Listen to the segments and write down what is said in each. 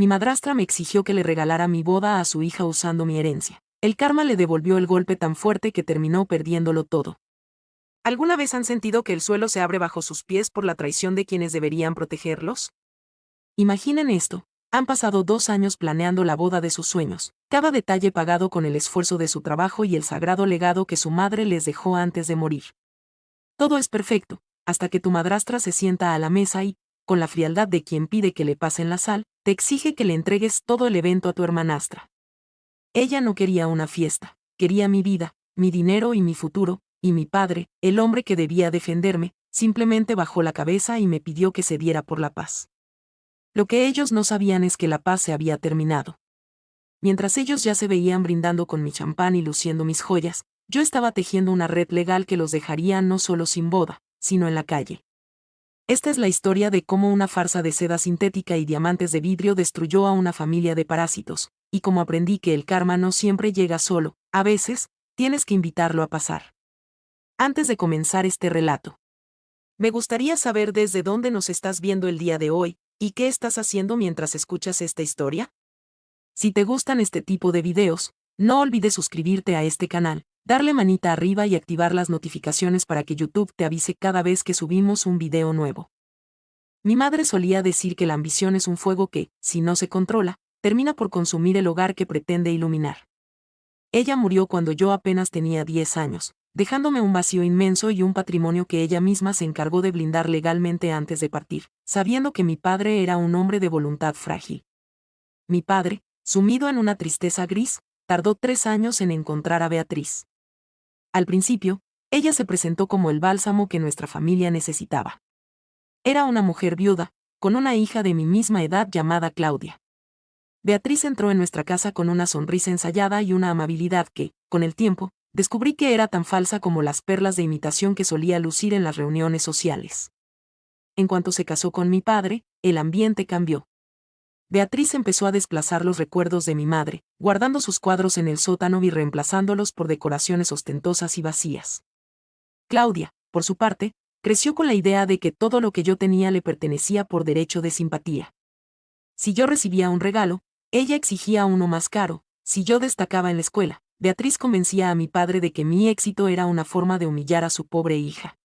Mi madrastra me exigió que le regalara mi boda a su hija usando mi herencia. El karma le devolvió el golpe tan fuerte que terminó perdiéndolo todo. ¿Alguna vez han sentido que el suelo se abre bajo sus pies por la traición de quienes deberían protegerlos? Imaginen esto. Han pasado 2 años planeando la boda de sus sueños, cada detalle pagado con el esfuerzo de su trabajo y el sagrado legado que su madre les dejó antes de morir. Todo es perfecto, hasta que tu madrastra se sienta a la mesa y, con la frialdad de quien pide que le pasen la sal, te exige que le entregues todo el evento a tu hermanastra. Ella no quería una fiesta, quería mi vida, mi dinero y mi futuro, y mi padre, el hombre que debía defenderme, simplemente bajó la cabeza y me pidió que cediera por la paz. Lo que ellos no sabían es que la paz se había terminado. Mientras ellos ya se veían brindando con mi champán y luciendo mis joyas, yo estaba tejiendo una red legal que los dejaría no solo sin boda, sino en la calle. Esta es la historia de cómo una farsa de seda sintética y diamantes de vidrio destruyó a una familia de parásitos, y cómo aprendí que el karma no siempre llega solo, a veces, tienes que invitarlo a pasar. Antes de comenzar este relato, me gustaría saber desde dónde nos estás viendo el día de hoy, y qué estás haciendo mientras escuchas esta historia. Si te gustan este tipo de videos, no olvides suscribirte a este canal, darle manita arriba y activar las notificaciones para que YouTube te avise cada vez que subimos un video nuevo. Mi madre solía decir que la ambición es un fuego que, si no se controla, termina por consumir el hogar que pretende iluminar. Ella murió cuando yo apenas tenía 10 años, dejándome un vacío inmenso y un patrimonio que ella misma se encargó de blindar legalmente antes de partir, sabiendo que mi padre era un hombre de voluntad frágil. Mi padre, sumido en una tristeza gris, tardó 3 años en encontrar a Beatriz. Al principio, ella se presentó como el bálsamo que nuestra familia necesitaba. Era una mujer viuda, con una hija de mi misma edad llamada Claudia. Beatriz entró en nuestra casa con una sonrisa ensayada y una amabilidad que, con el tiempo, descubrí que era tan falsa como las perlas de imitación que solía lucir en las reuniones sociales. En cuanto se casó con mi padre, el ambiente cambió. Beatriz empezó a desplazar los recuerdos de mi madre, guardando sus cuadros en el sótano y reemplazándolos por decoraciones ostentosas y vacías. Claudia, por su parte, creció con la idea de que todo lo que yo tenía le pertenecía por derecho de simpatía. Si yo recibía un regalo, ella exigía uno más caro. Si yo destacaba en la escuela, Beatriz convencía a mi padre de que mi éxito era una forma de humillar a su pobre hija.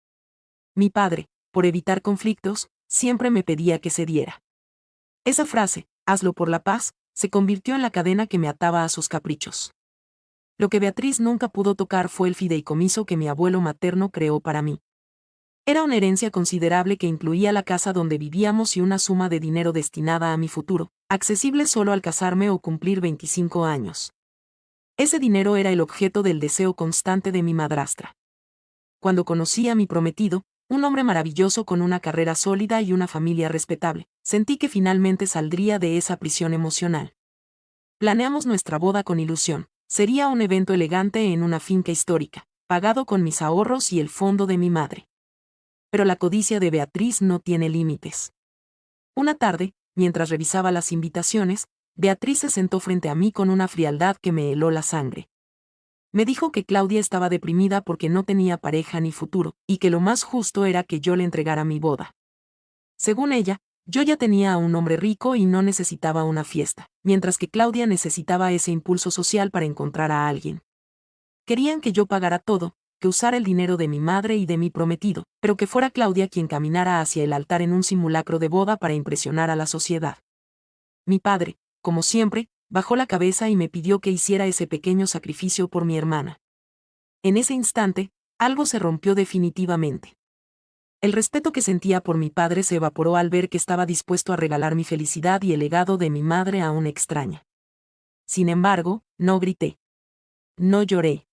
Mi padre, por evitar conflictos, siempre me pedía que cediera. Esa frase, hazlo por la paz, se convirtió en la cadena que me ataba a sus caprichos. Lo que Beatriz nunca pudo tocar fue el fideicomiso que mi abuelo materno creó para mí. Era una herencia considerable que incluía la casa donde vivíamos y una suma de dinero destinada a mi futuro, accesible solo al casarme o cumplir 25 años. Ese dinero era el objeto del deseo constante de mi madrastra. Cuando conocí a mi prometido, un hombre maravilloso con una carrera sólida y una familia respetable, sentí que finalmente saldría de esa prisión emocional. Planeamos nuestra boda con ilusión. Sería un evento elegante en una finca histórica, pagado con mis ahorros y el fondo de mi madre. Pero la codicia de Beatriz no tiene límites. Una tarde, mientras revisaba las invitaciones, Beatriz se sentó frente a mí con una frialdad que me heló la sangre. Me dijo que Claudia estaba deprimida porque no tenía pareja ni futuro, y que lo más justo era que yo le entregara mi boda. Según ella, yo ya tenía a un hombre rico y no necesitaba una fiesta, mientras que Claudia necesitaba ese impulso social para encontrar a alguien. Querían que yo pagara todo, que usara el dinero de mi madre y de mi prometido, pero que fuera Claudia quien caminara hacia el altar en un simulacro de boda para impresionar a la sociedad. Mi padre, como siempre, bajó la cabeza y me pidió que hiciera ese pequeño sacrificio por mi hermana. En ese instante, algo se rompió definitivamente. El respeto que sentía por mi padre se evaporó al ver que estaba dispuesto a regalar mi felicidad y el legado de mi madre a una extraña. Sin embargo, no grité. No lloré.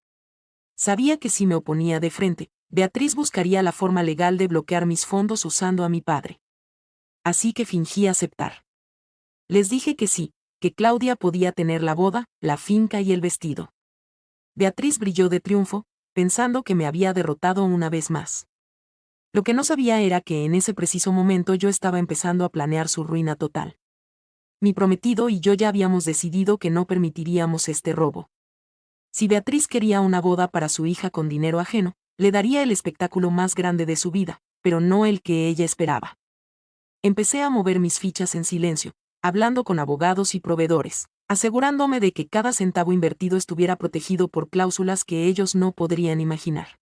Sabía que si me oponía de frente, Beatriz buscaría la forma legal de bloquear mis fondos usando a mi padre. Así que fingí aceptar. Les dije que sí, que Claudia podía tener la boda, la finca y el vestido. Beatriz brilló de triunfo, pensando que me había derrotado una vez más. Lo que no sabía era que en ese preciso momento yo estaba empezando a planear su ruina total. Mi prometido y yo ya habíamos decidido que no permitiríamos este robo. Si Beatriz quería una boda para su hija con dinero ajeno, le daría el espectáculo más grande de su vida, pero no el que ella esperaba. Empecé a mover mis fichas en silencio, hablando con abogados y proveedores, asegurándome de que cada centavo invertido estuviera protegido por cláusulas que ellos no podrían imaginar.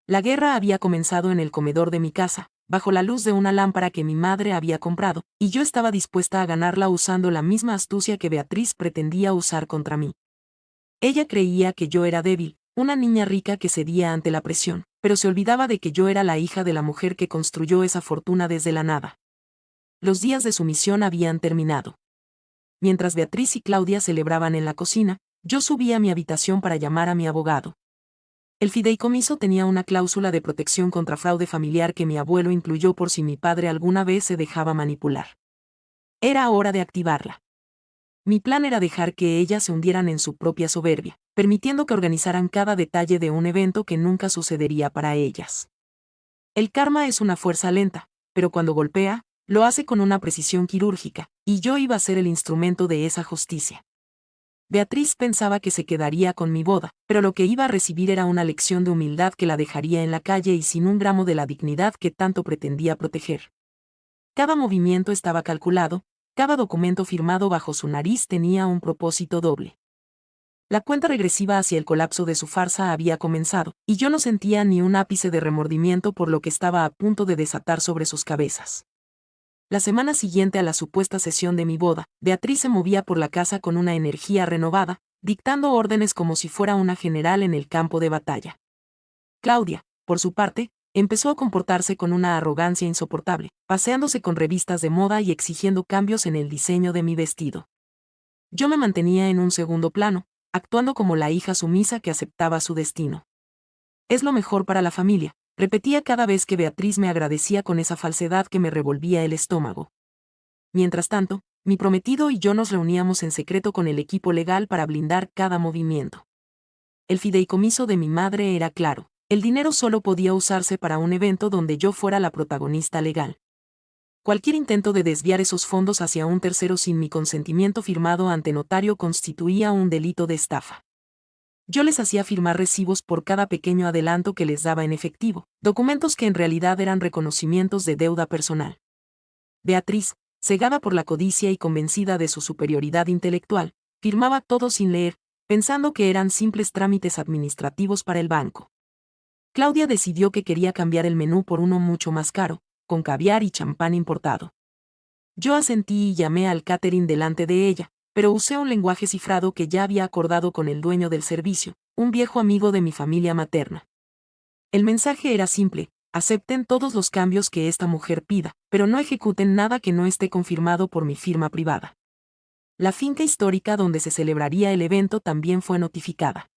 La guerra había comenzado en el comedor de mi casa, bajo la luz de una lámpara que mi madre había comprado, y yo estaba dispuesta a ganarla usando la misma astucia que Beatriz pretendía usar contra mí. Ella creía que yo era débil, una niña rica que cedía ante la presión, pero se olvidaba de que yo era la hija de la mujer que construyó esa fortuna desde la nada. Los días de sumisión habían terminado. Mientras Beatriz y Claudia celebraban en la cocina, yo subí a mi habitación para llamar a mi abogado. El fideicomiso tenía una cláusula de protección contra fraude familiar que mi abuelo incluyó por si mi padre alguna vez se dejaba manipular. Era hora de activarla. Mi plan era dejar que ellas se hundieran en su propia soberbia, permitiendo que organizaran cada detalle de un evento que nunca sucedería para ellas. El karma es una fuerza lenta, pero cuando golpea, lo hace con una precisión quirúrgica, y yo iba a ser el instrumento de esa justicia. Beatriz pensaba que se quedaría con mi boda, pero lo que iba a recibir era una lección de humildad que la dejaría en la calle y sin un gramo de la dignidad que tanto pretendía proteger. Cada movimiento estaba calculado, cada documento firmado bajo su nariz tenía un propósito doble. La cuenta regresiva hacia el colapso de su farsa había comenzado, y yo no sentía ni un ápice de remordimiento por lo que estaba a punto de desatar sobre sus cabezas. La semana siguiente a la supuesta sesión de mi boda, Beatriz se movía por la casa con una energía renovada, dictando órdenes como si fuera una general en el campo de batalla. Claudia, por su parte, empezó a comportarse con una arrogancia insoportable, paseándose con revistas de moda y exigiendo cambios en el diseño de mi vestido. Yo me mantenía en un segundo plano, actuando como la hija sumisa que aceptaba su destino. Es lo mejor para la familia, repetía cada vez que Beatriz me agradecía con esa falsedad que me revolvía el estómago. Mientras tanto, mi prometido y yo nos reuníamos en secreto con el equipo legal para blindar cada movimiento. El fideicomiso de mi madre era claro, el dinero solo podía usarse para un evento donde yo fuera la protagonista legal. Cualquier intento de desviar esos fondos hacia un tercero sin mi consentimiento firmado ante notario constituía un delito de estafa. Yo les hacía firmar recibos por cada pequeño adelanto que les daba en efectivo, documentos que en realidad eran reconocimientos de deuda personal. Beatriz, cegada por la codicia y convencida de su superioridad intelectual, firmaba todo sin leer, pensando que eran simples trámites administrativos para el banco. Claudia decidió que quería cambiar el menú por uno mucho más caro, con caviar y champán importado. Yo asentí y llamé al catering delante de ella, pero usé un lenguaje cifrado que ya había acordado con el dueño del servicio, un viejo amigo de mi familia materna. El mensaje era simple: acepten todos los cambios que esta mujer pida, pero no ejecuten nada que no esté confirmado por mi firma privada. La finca histórica donde se celebraría el evento también fue notificada.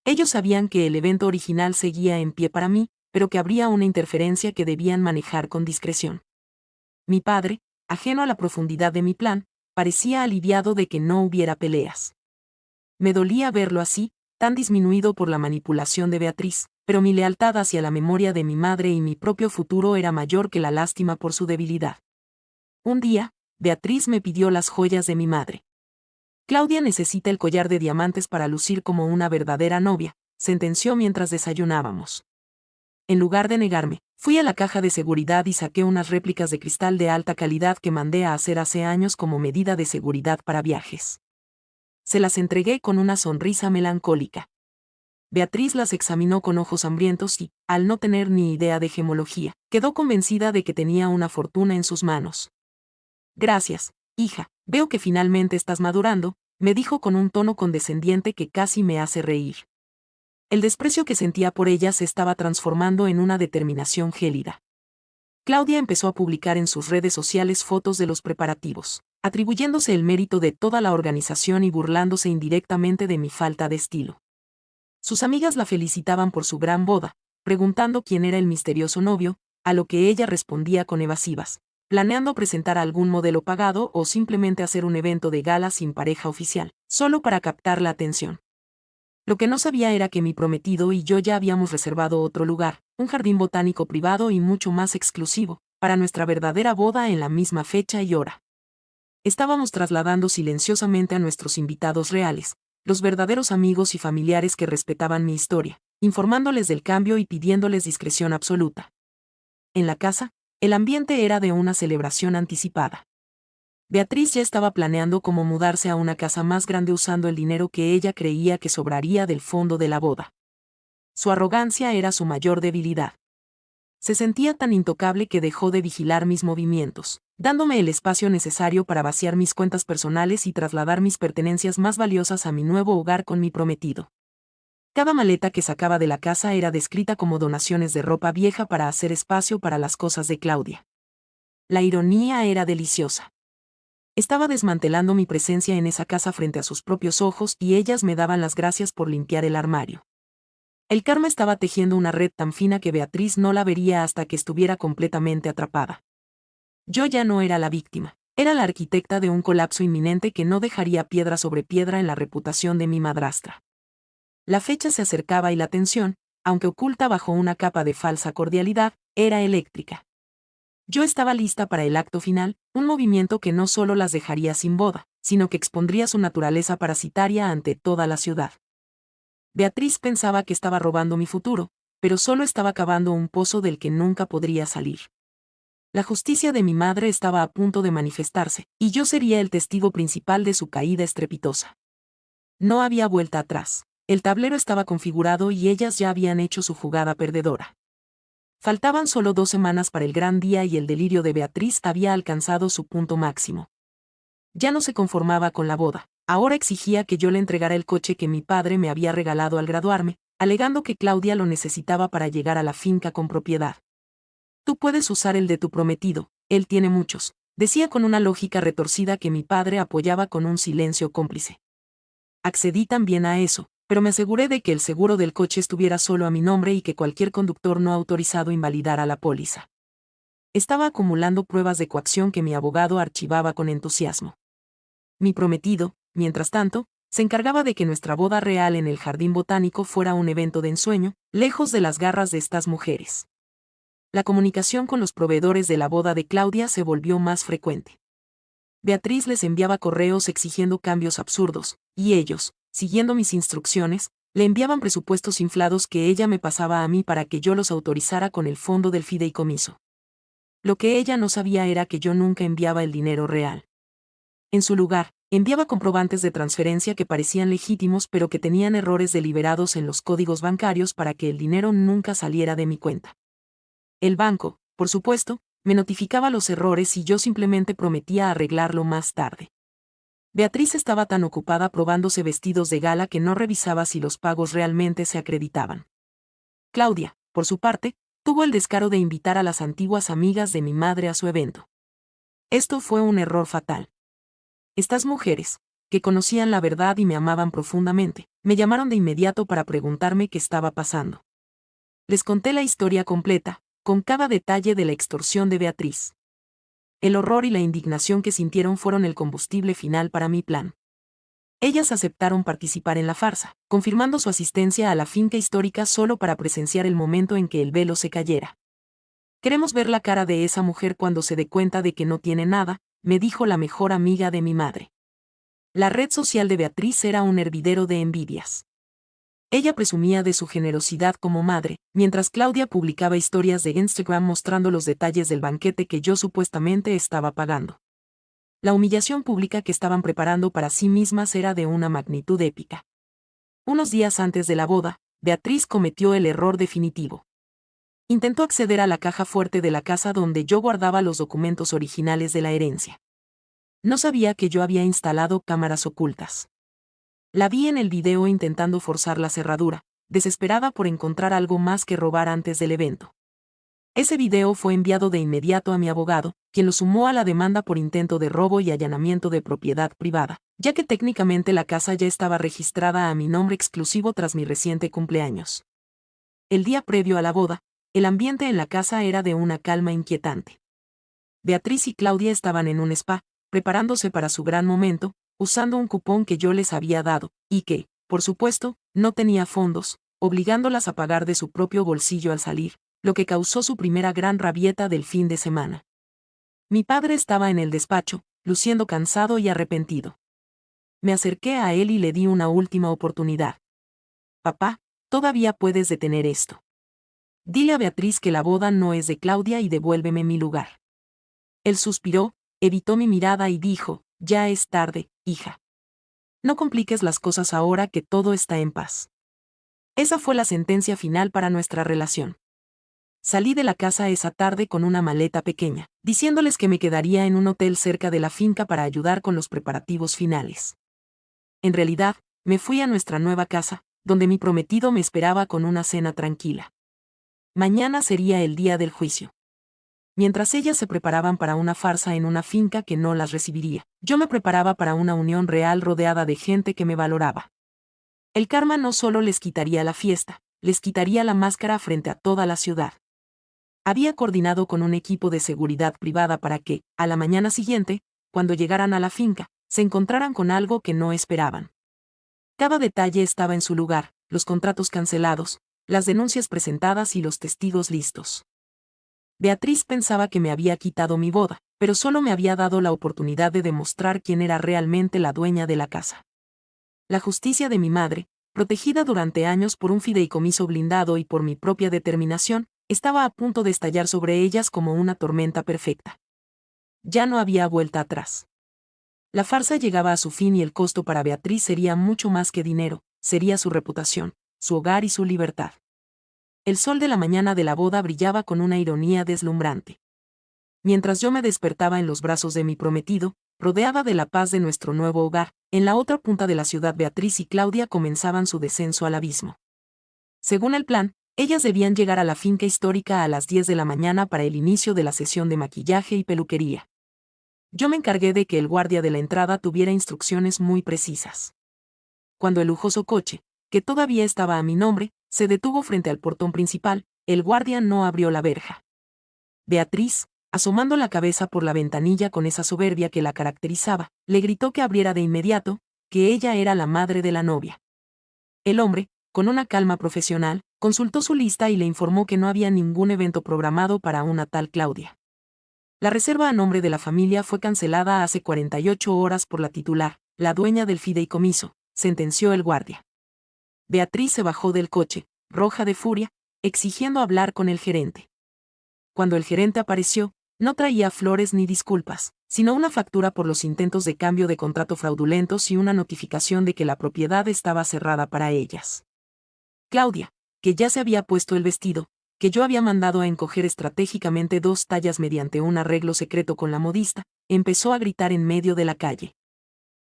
Ellos sabían que el evento original seguía en pie para mí, pero que habría una interferencia que debían manejar con discreción. Mi padre, ajeno a la profundidad de mi plan, parecía aliviado de que no hubiera peleas. Me dolía verlo así, tan disminuido por la manipulación de Beatriz, pero mi lealtad hacia la memoria de mi madre y mi propio futuro era mayor que la lástima por su debilidad. Un día, Beatriz me pidió las joyas de mi madre. Claudia necesita el collar de diamantes para lucir como una verdadera novia, sentenció mientras desayunábamos. En lugar de negarme, fui a la caja de seguridad y saqué unas réplicas de cristal de alta calidad que mandé a hacer hace años como medida de seguridad para viajes. Se las entregué con una sonrisa melancólica. Beatriz las examinó con ojos hambrientos y, al no tener ni idea de gemología, quedó convencida de que tenía una fortuna en sus manos. Gracias, hija, veo que finalmente estás madurando, me dijo con un tono condescendiente que casi me hace reír. El desprecio que sentía por ella se estaba transformando en una determinación gélida. Claudia empezó a publicar en sus redes sociales fotos de los preparativos, atribuyéndose el mérito de toda la organización y burlándose indirectamente de mi falta de estilo. Sus amigas la felicitaban por su gran boda, preguntando quién era el misterioso novio, a lo que ella respondía con evasivas, planeando presentar algún modelo pagado o simplemente hacer un evento de gala sin pareja oficial, solo para captar la atención. Lo que no sabía era que mi prometido y yo ya habíamos reservado otro lugar, un jardín botánico privado y mucho más exclusivo, para nuestra verdadera boda en la misma fecha y hora. Estábamos trasladando silenciosamente a nuestros invitados reales, los verdaderos amigos y familiares que respetaban mi historia, informándoles del cambio y pidiéndoles discreción absoluta. En la casa, el ambiente era de una celebración anticipada. Beatriz ya estaba planeando cómo mudarse a una casa más grande usando el dinero que ella creía que sobraría del fondo de la boda. Su arrogancia era su mayor debilidad. Se sentía tan intocable que dejó de vigilar mis movimientos, dándome el espacio necesario para vaciar mis cuentas personales y trasladar mis pertenencias más valiosas a mi nuevo hogar con mi prometido. Cada maleta que sacaba de la casa era descrita como donaciones de ropa vieja para hacer espacio para las cosas de Claudia. La ironía era deliciosa. Estaba desmantelando mi presencia en esa casa frente a sus propios ojos y ellas me daban las gracias por limpiar el armario. El karma estaba tejiendo una red tan fina que Beatriz no la vería hasta que estuviera completamente atrapada. Yo ya no era la víctima, era la arquitecta de un colapso inminente que no dejaría piedra sobre piedra en la reputación de mi madrastra. La fecha se acercaba y la tensión, aunque oculta bajo una capa de falsa cordialidad, era eléctrica. Yo estaba lista para el acto final, un movimiento que no solo las dejaría sin boda, sino que expondría su naturaleza parasitaria ante toda la ciudad. Beatriz pensaba que estaba robando mi futuro, pero solo estaba cavando un pozo del que nunca podría salir. La justicia de mi madre estaba a punto de manifestarse, y yo sería el testigo principal de su caída estrepitosa. No había vuelta atrás. El tablero estaba configurado y ellas ya habían hecho su jugada perdedora. Faltaban solo 2 semanas para el gran día y el delirio de Beatriz había alcanzado su punto máximo. Ya no se conformaba con la boda. Ahora exigía que yo le entregara el coche que mi padre me había regalado al graduarme, alegando que Claudia lo necesitaba para llegar a la finca con propiedad. Tú puedes usar el de tu prometido, él tiene muchos, decía con una lógica retorcida que mi padre apoyaba con un silencio cómplice. Accedí también a eso, pero me aseguré de que el seguro del coche estuviera solo a mi nombre y que cualquier conductor no autorizado invalidara la póliza. Estaba acumulando pruebas de coacción que mi abogado archivaba con entusiasmo. Mi prometido, mientras tanto, se encargaba de que nuestra boda real en el jardín botánico fuera un evento de ensueño, lejos de las garras de estas mujeres. La comunicación con los proveedores de la boda de Claudia se volvió más frecuente. Beatriz les enviaba correos exigiendo cambios absurdos, y ellos, siguiendo mis instrucciones, le enviaban presupuestos inflados que ella me pasaba a mí para que yo los autorizara con el fondo del fideicomiso. Lo que ella no sabía era que yo nunca enviaba el dinero real. En su lugar, enviaba comprobantes de transferencia que parecían legítimos pero que tenían errores deliberados en los códigos bancarios para que el dinero nunca saliera de mi cuenta. El banco, por supuesto, me notificaba los errores y yo simplemente prometía arreglarlo más tarde. Beatriz estaba tan ocupada probándose vestidos de gala que no revisaba si los pagos realmente se acreditaban. Claudia, por su parte, tuvo el descaro de invitar a las antiguas amigas de mi madre a su evento. Esto fue un error fatal. Estas mujeres, que conocían la verdad y me amaban profundamente, me llamaron de inmediato para preguntarme qué estaba pasando. Les conté la historia completa, con cada detalle de la extorsión de Beatriz. El horror y la indignación que sintieron fueron el combustible final para mi plan. Ellas aceptaron participar en la farsa, confirmando su asistencia a la finca histórica solo para presenciar el momento en que el velo se cayera. Queremos ver la cara de esa mujer cuando se dé cuenta de que no tiene nada, me dijo la mejor amiga de mi madre. La red social de Beatriz era un hervidero de envidias. Ella presumía de su generosidad como madre, mientras Claudia publicaba historias de Instagram mostrando los detalles del banquete que yo supuestamente estaba pagando. La humillación pública que estaban preparando para sí mismas era de una magnitud épica. Unos días antes de la boda, Beatriz cometió el error definitivo. Intentó acceder a la caja fuerte de la casa donde yo guardaba los documentos originales de la herencia. No sabía que yo había instalado cámaras ocultas. La vi en el video intentando forzar la cerradura, desesperada por encontrar algo más que robar antes del evento. Ese video fue enviado de inmediato a mi abogado, quien lo sumó a la demanda por intento de robo y allanamiento de propiedad privada, ya que técnicamente la casa ya estaba registrada a mi nombre exclusivo tras mi reciente cumpleaños. El día previo a la boda, el ambiente en la casa era de una calma inquietante. Beatriz y Claudia estaban en un spa, preparándose para su gran momento, usando un cupón que yo les había dado, y que, por supuesto, no tenía fondos, obligándolas a pagar de su propio bolsillo al salir, lo que causó su primera gran rabieta del fin de semana. Mi padre estaba en el despacho, luciendo cansado y arrepentido. Me acerqué a él y le di una última oportunidad. Papá, todavía puedes detener esto. Dile a Beatriz que la boda no es de Claudia y devuélveme mi lugar. Él suspiró, evitó mi mirada y dijo: «Ya es tarde, hija. No compliques las cosas ahora que todo está en paz». Esa fue la sentencia final para nuestra relación. Salí de la casa esa tarde con una maleta pequeña, diciéndoles que me quedaría en un hotel cerca de la finca para ayudar con los preparativos finales. En realidad, me fui a nuestra nueva casa, donde mi prometido me esperaba con una cena tranquila. Mañana sería el día del juicio. Mientras ellas se preparaban para una farsa en una finca que no las recibiría, yo me preparaba para una unión real rodeada de gente que me valoraba. El karma no solo les quitaría la fiesta, les quitaría la máscara frente a toda la ciudad. Había coordinado con un equipo de seguridad privada para que, a la mañana siguiente, cuando llegaran a la finca, se encontraran con algo que no esperaban. Cada detalle estaba en su lugar, los contratos cancelados, las denuncias presentadas y los testigos listos. Beatriz pensaba que me había quitado mi boda, pero solo me había dado la oportunidad de demostrar quién era realmente la dueña de la casa. La justicia de mi madre, protegida durante años por un fideicomiso blindado y por mi propia determinación, estaba a punto de estallar sobre ellas como una tormenta perfecta. Ya no había vuelta atrás. La farsa llegaba a su fin y el costo para Beatriz sería mucho más que dinero, sería su reputación, su hogar y su libertad. El sol de la mañana de la boda brillaba con una ironía deslumbrante. Mientras yo me despertaba en los brazos de mi prometido, rodeada de la paz de nuestro nuevo hogar, en la otra punta de la ciudad Beatriz y Claudia comenzaban su descenso al abismo. Según el plan, ellas debían llegar a la finca histórica a las 10 de la mañana para el inicio de la sesión de maquillaje y peluquería. Yo me encargué de que el guardia de la entrada tuviera instrucciones muy precisas. Cuando el lujoso coche, que todavía estaba a mi nombre, se detuvo frente al portón principal, el guardia no abrió la verja. Beatriz, asomando la cabeza por la ventanilla con esa soberbia que la caracterizaba, le gritó que abriera de inmediato, que ella era la madre de la novia. El hombre, con una calma profesional, consultó su lista y le informó que no había ningún evento programado para una tal Claudia. La reserva a nombre de la familia fue cancelada hace 48 horas por la titular, la dueña del fideicomiso, sentenció el guardia. Beatriz se bajó del coche, roja de furia, exigiendo hablar con el gerente. Cuando el gerente apareció, no traía flores ni disculpas, sino una factura por los intentos de cambio de contrato fraudulentos y una notificación de que la propiedad estaba cerrada para ellas. Claudia, que ya se había puesto el vestido, que yo había mandado a encoger estratégicamente 2 tallas mediante un arreglo secreto con la modista, empezó a gritar en medio de la calle.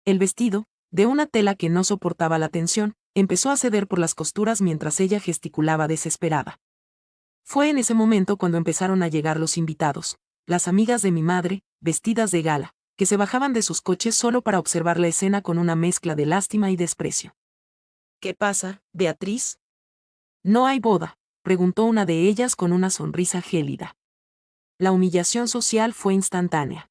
El vestido, de una tela que no soportaba la tensión, empezó a ceder por las costuras mientras ella gesticulaba desesperada. Fue en ese momento cuando empezaron a llegar los invitados, las amigas de mi madre, vestidas de gala, que se bajaban de sus coches solo para observar la escena con una mezcla de lástima y desprecio. «¿Qué pasa, Beatriz?» «No hay boda», preguntó una de ellas con una sonrisa gélida. La humillación social fue instantánea.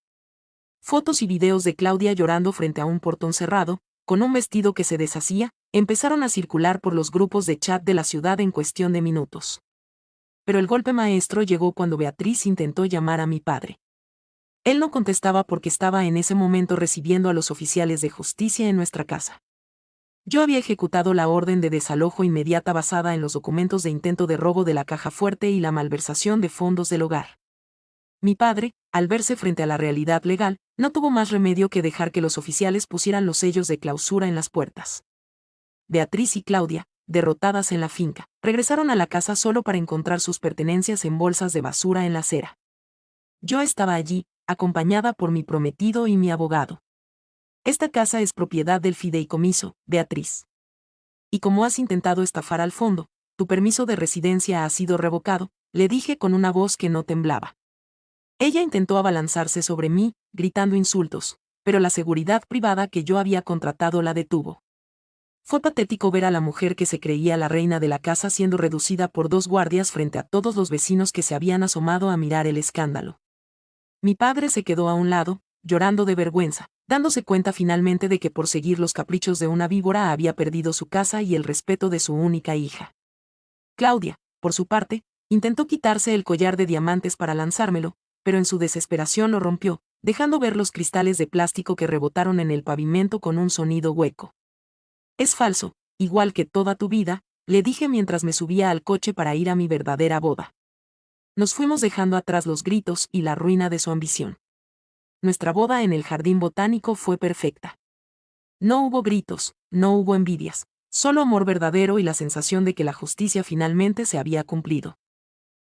Fotos y videos de Claudia llorando frente a un portón cerrado, con un vestido que se deshacía, empezaron a circular por los grupos de chat de la ciudad en cuestión de minutos. Pero el golpe maestro llegó cuando Beatriz intentó llamar a mi padre. Él no contestaba porque estaba en ese momento recibiendo a los oficiales de justicia en nuestra casa. Yo había ejecutado la orden de desalojo inmediata basada en los documentos de intento de robo de la caja fuerte y la malversación de fondos del hogar. Mi padre, al verse frente a la realidad legal, no tuvo más remedio que dejar que los oficiales pusieran los sellos de clausura en las puertas. Beatriz y Claudia, derrotadas en la finca, regresaron a la casa solo para encontrar sus pertenencias en bolsas de basura en la acera. Yo estaba allí, acompañada por mi prometido y mi abogado. «Esta casa es propiedad del fideicomiso, Beatriz. Y como has intentado estafar al fondo, tu permiso de residencia ha sido revocado», le dije con una voz que no temblaba. Ella intentó abalanzarse sobre mí, gritando insultos, pero la seguridad privada que yo había contratado la detuvo. Fue patético ver a la mujer que se creía la reina de la casa siendo reducida por 2 guardias frente a todos los vecinos que se habían asomado a mirar el escándalo. Mi padre se quedó a un lado, llorando de vergüenza, dándose cuenta finalmente de que por seguir los caprichos de una víbora había perdido su casa y el respeto de su única hija. Claudia, por su parte, intentó quitarse el collar de diamantes para lanzármelo, pero en su desesperación lo rompió, dejando ver los cristales de plástico que rebotaron en el pavimento con un sonido hueco. «Es falso, igual que toda tu vida», le dije mientras me subía al coche para ir a mi verdadera boda. Nos fuimos dejando atrás los gritos y la ruina de su ambición. nuestra boda en el jardín botánico fue perfecta. No hubo gritos, no hubo envidias, solo amor verdadero y la sensación de que la justicia finalmente se había cumplido.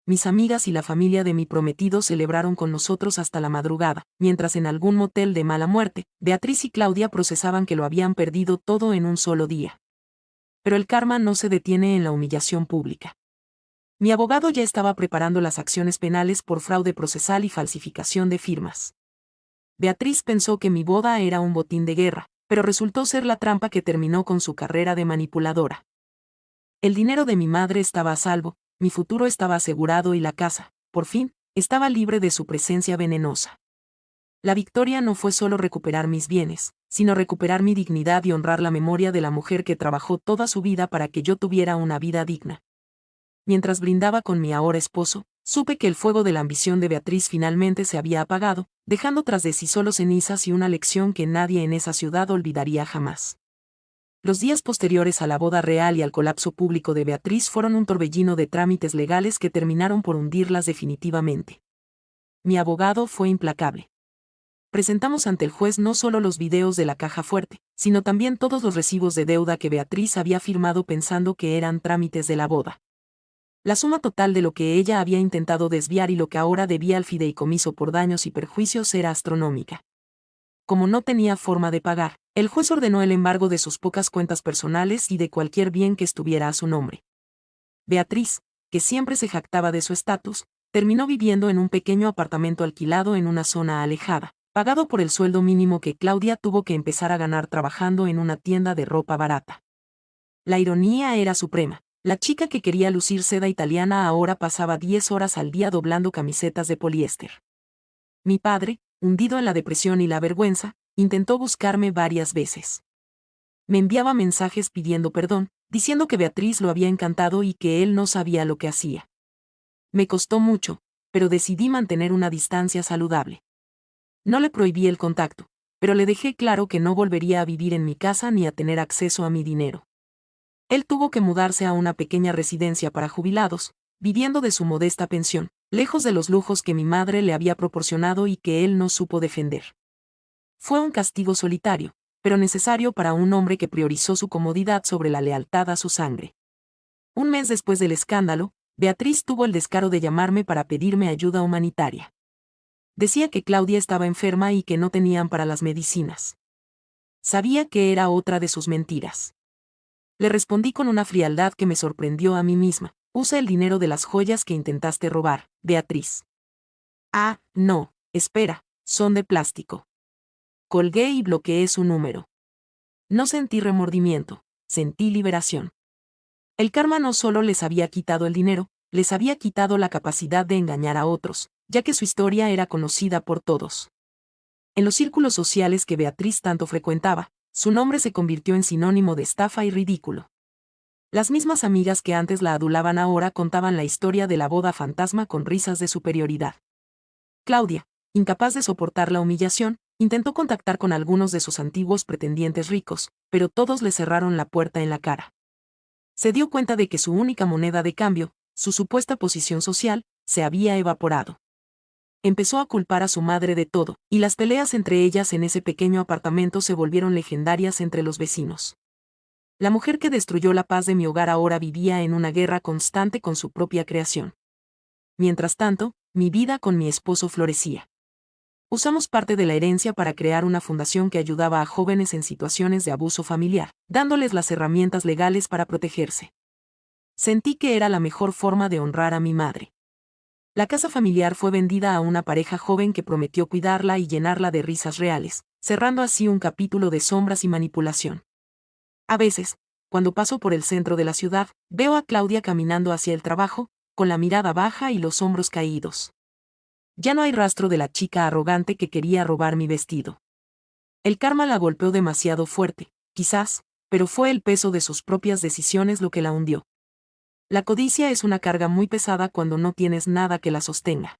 Mis amigas y la familia de mi prometido celebraron con nosotros hasta la madrugada, mientras en algún motel de mala muerte, Beatriz y Claudia procesaban que lo habían perdido todo en un solo día. Pero el karma no se detiene en la humillación pública. Mi abogado ya estaba preparando las acciones penales por fraude procesal y falsificación de firmas. Beatriz pensó que mi boda era un botín de guerra, pero resultó ser la trampa que terminó con su carrera de manipuladora. El dinero de mi madre estaba a salvo, mi futuro estaba asegurado y la casa, por fin, estaba libre de su presencia venenosa. La victoria no fue solo recuperar mis bienes, sino recuperar mi dignidad y honrar la memoria de la mujer que trabajó toda su vida para que yo tuviera una vida digna. Mientras brindaba con mi ahora esposo, supe que el fuego de la ambición de Beatriz finalmente se había apagado, dejando tras de sí solo cenizas y una lección que nadie en esa ciudad olvidaría jamás. Los días posteriores a la boda real y al colapso público de Beatriz fueron un torbellino de trámites legales que terminaron por hundirlas definitivamente. Mi abogado fue implacable. Presentamos ante el juez no solo los videos de la caja fuerte, sino también todos los recibos de deuda que Beatriz había firmado pensando que eran trámites de la boda. La suma total de lo que ella había intentado desviar y lo que ahora debía al fideicomiso por daños y perjuicios era astronómica. Como no tenía forma de pagar, el juez ordenó el embargo de sus pocas cuentas personales y de cualquier bien que estuviera a su nombre. Beatriz, que siempre se jactaba de su estatus, terminó viviendo en un pequeño apartamento alquilado en una zona alejada, pagado por el sueldo mínimo que Claudia tuvo que empezar a ganar trabajando en una tienda de ropa barata. La ironía era suprema. La chica que quería lucir seda italiana ahora pasaba 10 horas al día doblando camisetas de poliéster. Mi padre, hundido en la depresión y la vergüenza, intentó buscarme varias veces. Me enviaba mensajes pidiendo perdón, diciendo que Beatriz lo había encantado y que él no sabía lo que hacía. Me costó mucho, pero decidí mantener una distancia saludable. No le prohibí el contacto, pero le dejé claro que no volvería a vivir en mi casa ni a tener acceso a mi dinero. Él tuvo que mudarse a una pequeña residencia para jubilados, viviendo de su modesta pensión, lejos de los lujos que mi madre le había proporcionado y que él no supo defender. Fue un castigo solitario, pero necesario para un hombre que priorizó su comodidad sobre la lealtad a su sangre. Un mes después del escándalo, Beatriz tuvo el descaro de llamarme para pedirme ayuda humanitaria. Decía que Claudia estaba enferma y que no tenían para las medicinas. Sabía que era otra de sus mentiras. Le respondí con una frialdad que me sorprendió a mí misma. Usa el dinero de las joyas que intentaste robar, Beatriz. Ah, no, espera, son de plástico. Colgué y bloqueé su número. No sentí remordimiento, sentí liberación. El karma no solo les había quitado el dinero, les había quitado la capacidad de engañar a otros, ya que su historia era conocida por todos. En los círculos sociales que Beatriz tanto frecuentaba, su nombre se convirtió en sinónimo de estafa y ridículo. Las mismas amigas que antes la adulaban ahora contaban la historia de la boda fantasma con risas de superioridad. Claudia, incapaz de soportar la humillación, intentó contactar con algunos de sus antiguos pretendientes ricos, pero todos le cerraron la puerta en la cara. Se dio cuenta de que su única moneda de cambio, su supuesta posición social, se había evaporado. Empezó a culpar a su madre de todo, y las peleas entre ellas en ese pequeño apartamento se volvieron legendarias entre los vecinos. La mujer que destruyó la paz de mi hogar ahora vivía en una guerra constante con su propia creación. Mientras tanto, mi vida con mi esposo florecía. Usamos parte de la herencia para crear una fundación que ayudaba a jóvenes en situaciones de abuso familiar, dándoles las herramientas legales para protegerse. Sentí que era la mejor forma de honrar a mi madre. La casa familiar fue vendida a una pareja joven que prometió cuidarla y llenarla de risas reales, cerrando así un capítulo de sombras y manipulación. A veces, cuando paso por el centro de la ciudad, veo a Claudia caminando hacia el trabajo, con la mirada baja y los hombros caídos. Ya no hay rastro de la chica arrogante que quería robar mi vestido. El karma la golpeó demasiado fuerte, quizás, pero fue el peso de sus propias decisiones lo que la hundió. La codicia es una carga muy pesada cuando no tienes nada que la sostenga.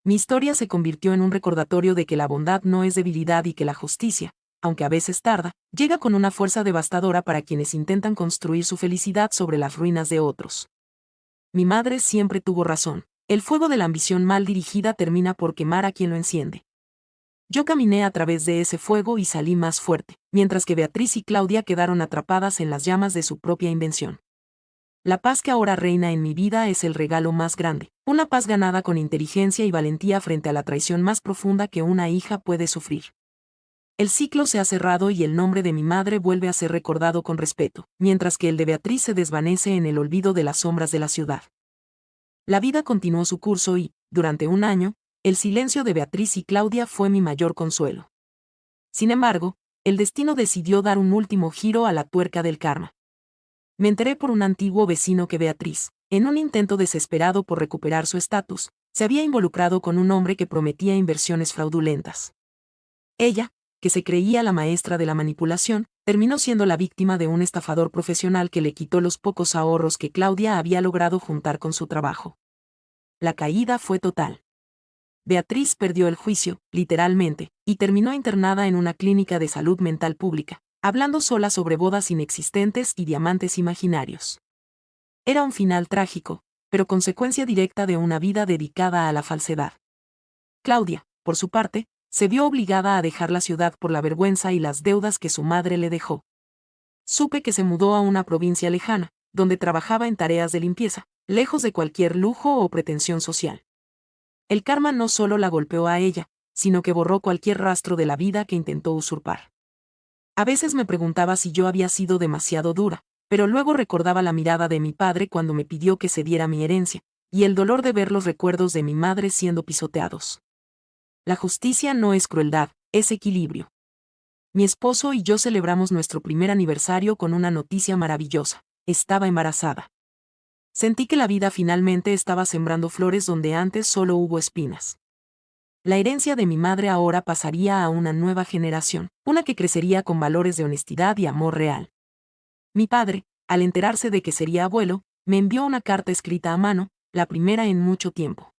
Mi historia se convirtió en un recordatorio de que la bondad no es debilidad y que la justicia, aunque a veces tarda, llega con una fuerza devastadora para quienes intentan construir su felicidad sobre las ruinas de otros. Mi madre siempre tuvo razón. El fuego de la ambición mal dirigida termina por quemar a quien lo enciende. Yo caminé a través de ese fuego y salí más fuerte, mientras que Beatriz y Claudia quedaron atrapadas en las llamas de su propia invención. La paz que ahora reina en mi vida es el regalo más grande, una paz ganada con inteligencia y valentía frente a la traición más profunda que una hija puede sufrir. El ciclo se ha cerrado y el nombre de mi madre vuelve a ser recordado con respeto, mientras que el de Beatriz se desvanece en el olvido de las sombras de la ciudad. La vida continuó su curso y, durante un año, el silencio de Beatriz y Claudia fue mi mayor consuelo. Sin embargo, el destino decidió dar un último giro a la tuerca del karma. Me enteré por un antiguo vecino que Beatriz, en un intento desesperado por recuperar su estatus, se había involucrado con un hombre que prometía inversiones fraudulentas. Ella, que se creía la maestra de la manipulación, terminó siendo la víctima de un estafador profesional que le quitó los pocos ahorros que Claudia había logrado juntar con su trabajo. La caída fue total. Beatriz perdió el juicio, literalmente, y terminó internada en una clínica de salud mental pública, hablando sola sobre bodas inexistentes y diamantes imaginarios. Era un final trágico, pero consecuencia directa de una vida dedicada a la falsedad. Claudia, por su parte, se vio obligada a dejar la ciudad por la vergüenza y las deudas que su madre le dejó. Supe que se mudó a una provincia lejana, donde trabajaba en tareas de limpieza, lejos de cualquier lujo o pretensión social. El karma no solo la golpeó a ella, sino que borró cualquier rastro de la vida que intentó usurpar. A veces me preguntaba si yo había sido demasiado dura, pero luego recordaba la mirada de mi padre cuando me pidió que cediera mi herencia, y el dolor de ver los recuerdos de mi madre siendo pisoteados. La justicia no es crueldad, es equilibrio. Mi esposo y yo celebramos nuestro primer aniversario con una noticia maravillosa: estaba embarazada. Sentí que la vida finalmente estaba sembrando flores donde antes solo hubo espinas. La herencia de mi madre ahora pasaría a una nueva generación, una que crecería con valores de honestidad y amor real. Mi padre, al enterarse de que sería abuelo, me envió una carta escrita a mano, la primera en mucho tiempo.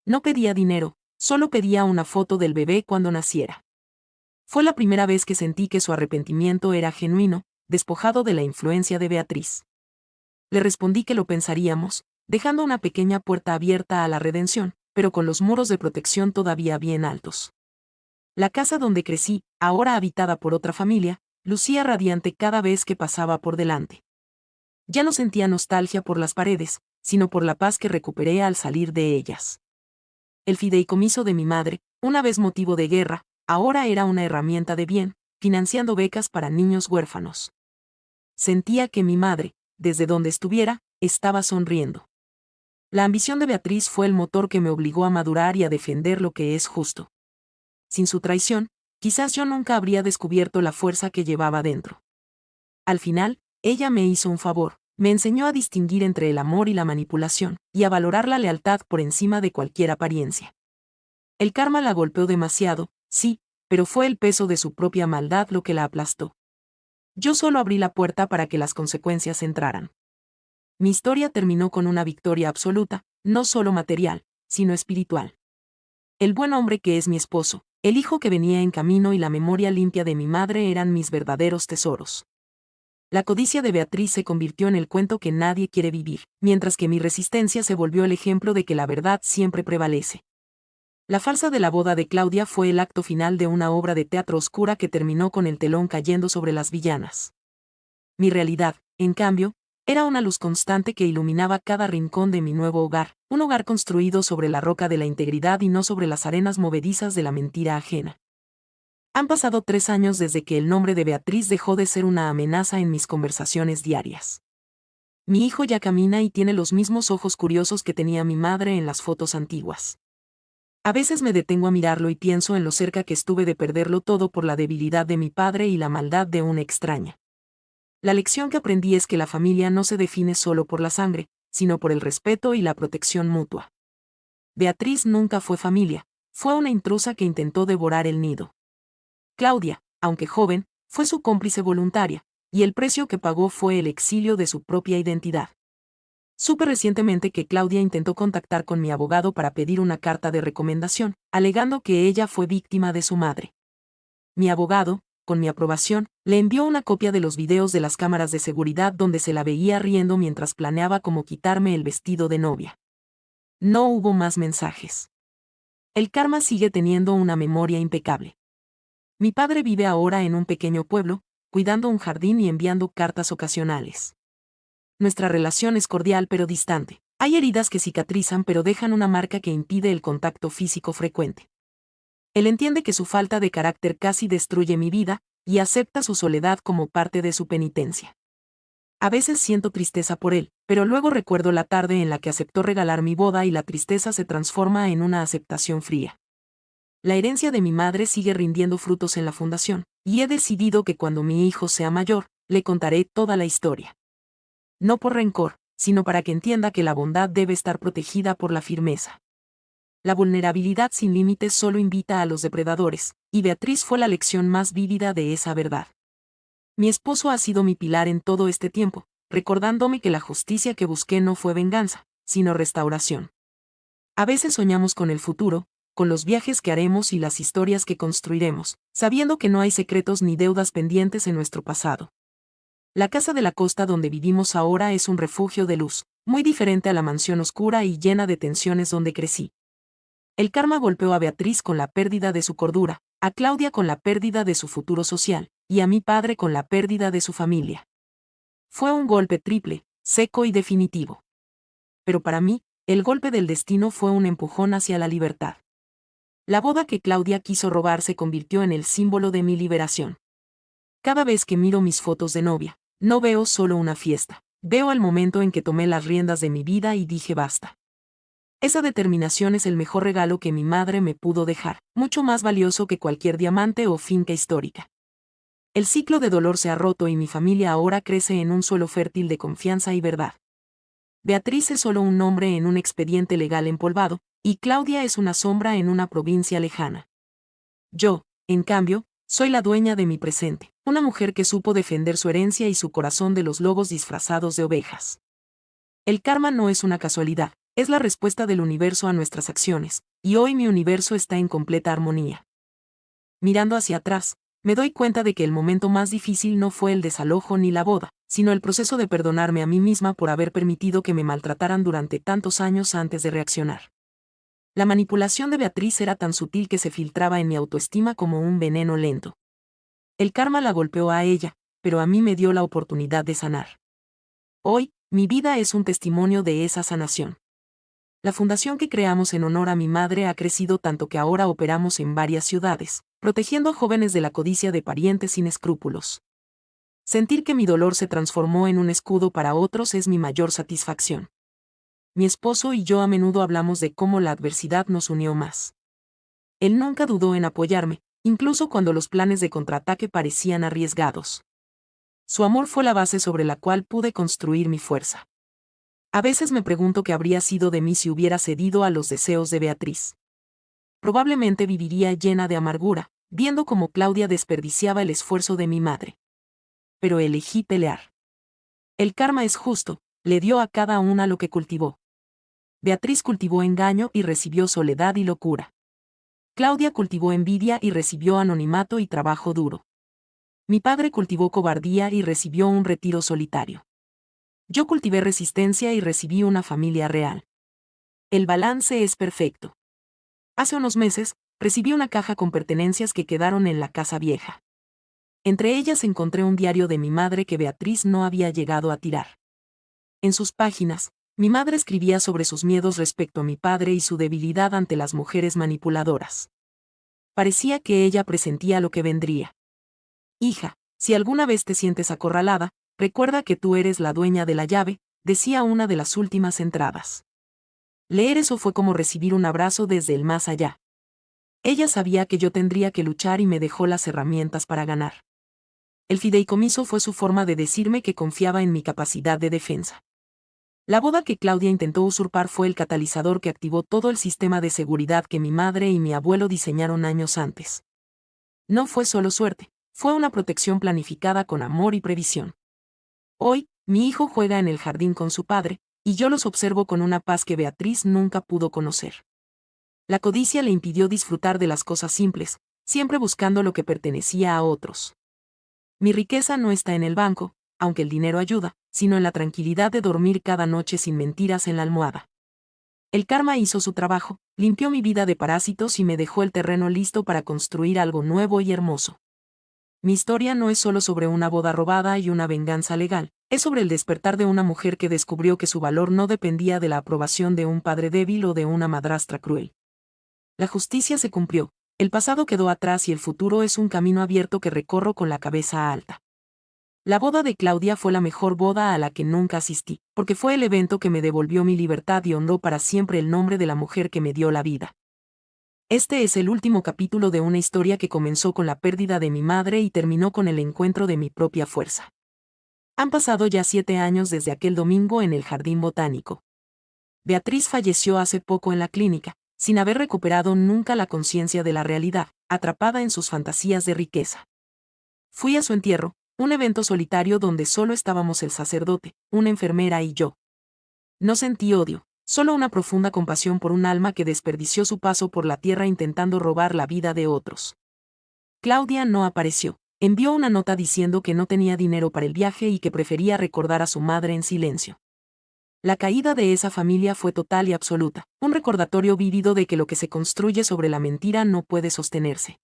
No pedía dinero, solo pedía una foto del bebé cuando naciera. Fue la primera vez que sentí que su arrepentimiento era genuino, despojado de la influencia de Beatriz. Le respondí que lo pensaríamos, dejando una pequeña puerta abierta a la redención, pero con los muros de protección todavía bien altos. La casa donde crecí, ahora habitada por otra familia, lucía radiante cada vez que pasaba por delante. Ya no sentía nostalgia por las paredes, sino por la paz que recuperé al salir de ellas. El fideicomiso de mi madre, una vez motivo de guerra, ahora era una herramienta de bien, financiando becas para niños huérfanos. Sentía que mi madre, desde donde estuviera, estaba sonriendo. La ambición de Beatriz fue el motor que me obligó a madurar y a defender lo que es justo. Sin su traición, quizás yo nunca habría descubierto la fuerza que llevaba dentro. Al final, ella me hizo un favor, me enseñó a distinguir entre el amor y la manipulación, y a valorar la lealtad por encima de cualquier apariencia. El karma la golpeó demasiado, sí, pero fue el peso de su propia maldad lo que la aplastó. Yo solo abrí la puerta para que las consecuencias entraran. Mi historia terminó con una victoria absoluta, no solo material, sino espiritual. El buen hombre que es mi esposo, el hijo que venía en camino y la memoria limpia de mi madre eran mis verdaderos tesoros. La codicia de Beatriz se convirtió en el cuento que nadie quiere vivir, mientras que mi resistencia se volvió el ejemplo de que la verdad siempre prevalece. La farsa de la boda de Claudia fue el acto final de una obra de teatro oscura que terminó con el telón cayendo sobre las villanas. Mi realidad, en cambio, era una luz constante que iluminaba cada rincón de mi nuevo hogar, un hogar construido sobre la roca de la integridad y no sobre las arenas movedizas de la mentira ajena. Han pasado 3 años desde que el nombre de Beatriz dejó de ser una amenaza en mis conversaciones diarias. Mi hijo ya camina y tiene los mismos ojos curiosos que tenía mi madre en las fotos antiguas. A veces me detengo a mirarlo y pienso en lo cerca que estuve de perderlo todo por la debilidad de mi padre y la maldad de una extraña. La lección que aprendí es que la familia no se define solo por la sangre, sino por el respeto y la protección mutua. Beatriz nunca fue familia, fue una intrusa que intentó devorar el nido. Claudia, aunque joven, fue su cómplice voluntaria, y el precio que pagó fue el exilio de su propia identidad. Supe recientemente que Claudia intentó contactar con mi abogado para pedir una carta de recomendación, alegando que ella fue víctima de su madre. Mi abogado, con mi aprobación, le envió una copia de los videos de las cámaras de seguridad donde se la veía riendo mientras planeaba cómo quitarme el vestido de novia. No hubo más mensajes. El karma sigue teniendo una memoria impecable. Mi padre vive ahora en un pequeño pueblo, cuidando un jardín y enviando cartas ocasionales. Nuestra relación es cordial pero distante. Hay heridas que cicatrizan pero dejan una marca que impide el contacto físico frecuente. Él entiende que su falta de carácter casi destruye mi vida, y acepta su soledad como parte de su penitencia. A veces siento tristeza por él, pero luego recuerdo la tarde en la que aceptó regalar mi boda y la tristeza se transforma en una aceptación fría. La herencia de mi madre sigue rindiendo frutos en la fundación, y he decidido que cuando mi hijo sea mayor, le contaré toda la historia. No por rencor, sino para que entienda que la bondad debe estar protegida por la firmeza. La vulnerabilidad sin límites solo invita a los depredadores, y Beatriz fue la lección más vívida de esa verdad. Mi esposo ha sido mi pilar en todo este tiempo, recordándome que la justicia que busqué no fue venganza, sino restauración. A veces soñamos con el futuro, con los viajes que haremos y las historias que construiremos, sabiendo que no hay secretos ni deudas pendientes en nuestro pasado. La casa de la costa donde vivimos ahora es un refugio de luz, muy diferente a la mansión oscura y llena de tensiones donde crecí. El karma golpeó a Beatriz con la pérdida de su cordura, a Claudia con la pérdida de su futuro social, y a mi padre con la pérdida de su familia. Fue un golpe triple, seco y definitivo. Pero para mí, el golpe del destino fue un empujón hacia la libertad. La boda que Claudia quiso robar se convirtió en el símbolo de mi liberación. Cada vez que miro mis fotos de novia, no veo solo una fiesta, veo el momento en que tomé las riendas de mi vida y dije basta. Esa determinación es el mejor regalo que mi madre me pudo dejar, mucho más valioso que cualquier diamante o finca histórica. El ciclo de dolor se ha roto y mi familia ahora crece en un suelo fértil de confianza y verdad. Beatriz es solo un nombre en un expediente legal empolvado, y Claudia es una sombra en una provincia lejana. Yo, en cambio, soy la dueña de mi presente, una mujer que supo defender su herencia y su corazón de los lobos disfrazados de ovejas. El karma no es una casualidad, es la respuesta del universo a nuestras acciones, y hoy mi universo está en completa armonía. Mirando hacia atrás, me doy cuenta de que el momento más difícil no fue el desalojo ni la boda, sino el proceso de perdonarme a mí misma por haber permitido que me maltrataran durante tantos años antes de reaccionar. La manipulación de Beatriz era tan sutil que se filtraba en mi autoestima como un veneno lento. El karma la golpeó a ella, pero a mí me dio la oportunidad de sanar. Hoy, mi vida es un testimonio de esa sanación. La fundación que creamos en honor a mi madre ha crecido tanto que ahora operamos en varias ciudades, protegiendo a jóvenes de la codicia de parientes sin escrúpulos. Sentir que mi dolor se transformó en un escudo para otros es mi mayor satisfacción. Mi esposo y yo a menudo hablamos de cómo la adversidad nos unió más. Él nunca dudó en apoyarme, incluso cuando los planes de contraataque parecían arriesgados. Su amor fue la base sobre la cual pude construir mi fuerza. A veces me pregunto qué habría sido de mí si hubiera cedido a los deseos de Beatriz. Probablemente viviría llena de amargura, viendo cómo Claudia desperdiciaba el esfuerzo de mi madre. Pero elegí pelear. El karma es justo, le dio a cada una lo que cultivó. Beatriz cultivó engaño y recibió soledad y locura. Claudia cultivó envidia y recibió anonimato y trabajo duro. Mi padre cultivó cobardía y recibió un retiro solitario. Yo cultivé resistencia y recibí una familia real. El balance es perfecto. Hace unos meses, recibí una caja con pertenencias que quedaron en la casa vieja. Entre ellas encontré un diario de mi madre que Beatriz no había llegado a tirar. En sus páginas, mi madre escribía sobre sus miedos respecto a mi padre y su debilidad ante las mujeres manipuladoras. Parecía que ella presentía lo que vendría. Hija, si alguna vez te sientes acorralada, recuerda que tú eres la dueña de la llave, decía una de las últimas entradas. Leer eso fue como recibir un abrazo desde el más allá. Ella sabía que yo tendría que luchar y me dejó las herramientas para ganar. El fideicomiso fue su forma de decirme que confiaba en mi capacidad de defensa. La boda que Claudia intentó usurpar fue el catalizador que activó todo el sistema de seguridad que mi madre y mi abuelo diseñaron años antes. No fue solo suerte, fue una protección planificada con amor y previsión. Hoy, mi hijo juega en el jardín con su padre, y yo los observo con una paz que Beatriz nunca pudo conocer. La codicia le impidió disfrutar de las cosas simples, siempre buscando lo que pertenecía a otros. Mi riqueza no está en el banco, aunque el dinero ayuda, sino en la tranquilidad de dormir cada noche sin mentiras en la almohada. El karma hizo su trabajo, limpió mi vida de parásitos y me dejó el terreno listo para construir algo nuevo y hermoso. Mi historia no es solo sobre una boda robada y una venganza legal, es sobre el despertar de una mujer que descubrió que su valor no dependía de la aprobación de un padre débil o de una madrastra cruel. La justicia se cumplió, el pasado quedó atrás y el futuro es un camino abierto que recorro con la cabeza alta. La boda de Claudia fue la mejor boda a la que nunca asistí, porque fue el evento que me devolvió mi libertad y honró para siempre el nombre de la mujer que me dio la vida. Este es el último capítulo de una historia que comenzó con la pérdida de mi madre y terminó con el encuentro de mi propia fuerza. Han pasado ya 7 años desde aquel domingo en el jardín botánico. Beatriz falleció hace poco en la clínica, sin haber recuperado nunca la conciencia de la realidad, atrapada en sus fantasías de riqueza. Fui a su entierro, un evento solitario donde solo estábamos el sacerdote, una enfermera y yo. No sentí odio, solo una profunda compasión por un alma que desperdició su paso por la tierra intentando robar la vida de otros. Claudia no apareció. Envió una nota diciendo que no tenía dinero para el viaje y que prefería recordar a su madre en silencio. La caída de esa familia fue total y absoluta, un recordatorio vívido de que lo que se construye sobre la mentira no puede sostenerse.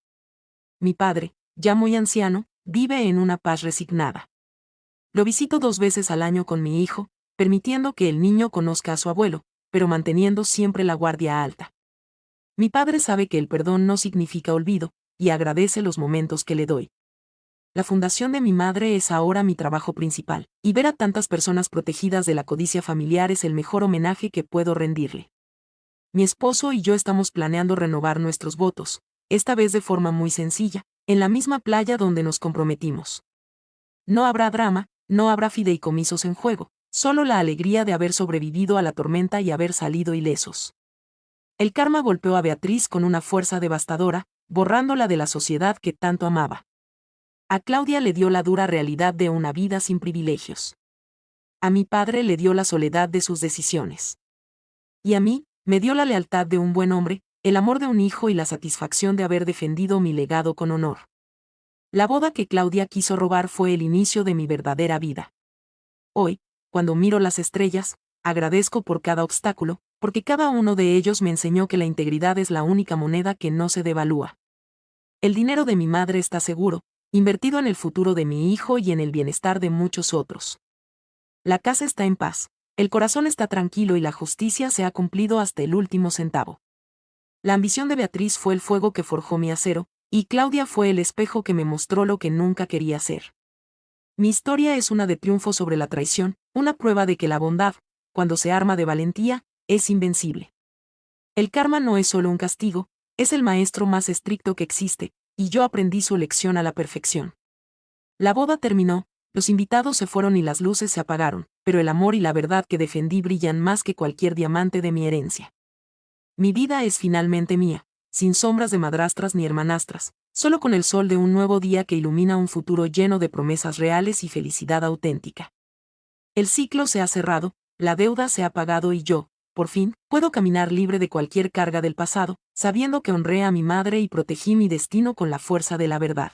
Mi padre, ya muy anciano, vive en una paz resignada. Lo visito 2 veces al año con mi hijo, permitiendo que el niño conozca a su abuelo, pero manteniendo siempre la guardia alta. Mi padre sabe que el perdón no significa olvido, y agradece los momentos que le doy. La fundación de mi madre es ahora mi trabajo principal, y ver a tantas personas protegidas de la codicia familiar es el mejor homenaje que puedo rendirle. Mi esposo y yo estamos planeando renovar nuestros votos, esta vez de forma muy sencilla, en la misma playa donde nos comprometimos. No habrá drama, no habrá fideicomisos en juego, solo la alegría de haber sobrevivido a la tormenta y haber salido ilesos. El karma golpeó a Beatriz con una fuerza devastadora, borrándola de la sociedad que tanto amaba. A Claudia le dio la dura realidad de una vida sin privilegios. A mi padre le dio la soledad de sus decisiones. Y a mí, me dio la lealtad de un buen hombre, el amor de un hijo y la satisfacción de haber defendido mi legado con honor. La boda que Claudia quiso robar fue el inicio de mi verdadera vida. Hoy, cuando miro las estrellas, agradezco por cada obstáculo, porque cada uno de ellos me enseñó que la integridad es la única moneda que no se devalúa. El dinero de mi madre está seguro, invertido en el futuro de mi hijo y en el bienestar de muchos otros. La casa está en paz, el corazón está tranquilo y la justicia se ha cumplido hasta el último centavo. La ambición de Beatriz fue el fuego que forjó mi acero, y Claudia fue el espejo que me mostró lo que nunca quería ser. Mi historia es una de triunfo sobre la traición, una prueba de que la bondad, cuando se arma de valentía, es invencible. El karma no es solo un castigo, es el maestro más estricto que existe, y yo aprendí su lección a la perfección. La boda terminó, los invitados se fueron y las luces se apagaron, pero el amor y la verdad que defendí brillan más que cualquier diamante de mi herencia. Mi vida es finalmente mía, sin sombras de madrastras ni hermanastras, solo con el sol de un nuevo día que ilumina un futuro lleno de promesas reales y felicidad auténtica. El ciclo se ha cerrado, la deuda se ha pagado y yo, por fin, puedo caminar libre de cualquier carga del pasado, sabiendo que honré a mi madre y protegí mi destino con la fuerza de la verdad.